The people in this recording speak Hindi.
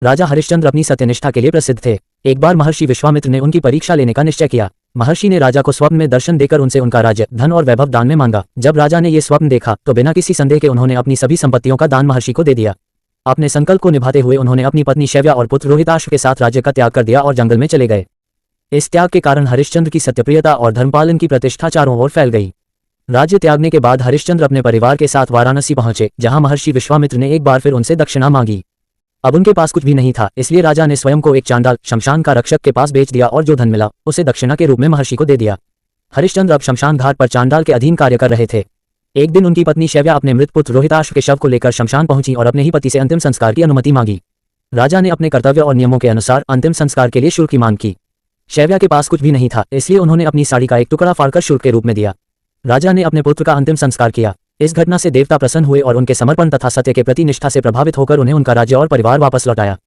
राजा हरिश्चंद्र अपनी सत्यनिष्ठा के लिए प्रसिद्ध थे। एक बार महर्षि विश्वामित्र ने उनकी परीक्षा लेने का निश्चय किया। महर्षि ने राजा को स्वप्न में दर्शन देकर उनसे उनका राज्य, धन और वैभव दान में मांगा। जब राजा ने ये स्वप्न देखा तो बिना किसी संदेह के उन्होंने अपनी सभी संपत्तियों का दान महर्षि को दे दिया। अपने संकल्प को निभाते हुए उन्होंने अपनी पत्नी शैव्या और पुत्र रोहिताश्व के साथ राज्य का त्याग कर दिया और जंगल में चले गए। इस त्याग के कारण हरिश्चंद्र की सत्यप्रियता और धर्मपालन की प्रतिष्ठा चारों ओर फैल गई। राज्य त्यागने के बाद हरिश्चंद्र अपने परिवार के साथ वाराणसी पहुंचे, जहां महर्षि विश्वामित्र ने एक बार फिर उनसे दक्षिणा मांगी। अब उनके पास कुछ भी नहीं था, इसलिए राजा ने स्वयं को एक चांडाल, शमशान का रक्षक के पास बेच दिया और जो धन मिला उसे दक्षिणा के रूप में महर्षि को दे दिया। हरिश्चंद्र अब शमशान घाट पर चांडाल के अधीन कार्य कर रहे थे। एक दिन उनकी पत्नी शैव्या अपने मृत पुत्र रोहिताश्व के शव को लेकर शमशान पहुंची और अपने ही पति से अंतिम संस्कार की अनुमति मांगी। राजा ने अपने कर्तव्य और नियमों के अनुसार अंतिम संस्कार के लिए शुल्क की मांग की। शैव्या के पास कुछ भी नहीं था, इसलिए उन्होंने अपनी साड़ी का एक टुकड़ा फाड़कर शुल्क के रूप में दिया। राजा ने अपने पुत्र का अंतिम संस्कार किया। इस घटना से देवता प्रसन्न हुए और उनके समर्पण तथा सत्य के प्रति निष्ठा से प्रभावित होकर उन्हें उनका राज्य और परिवार वापस लौटाया।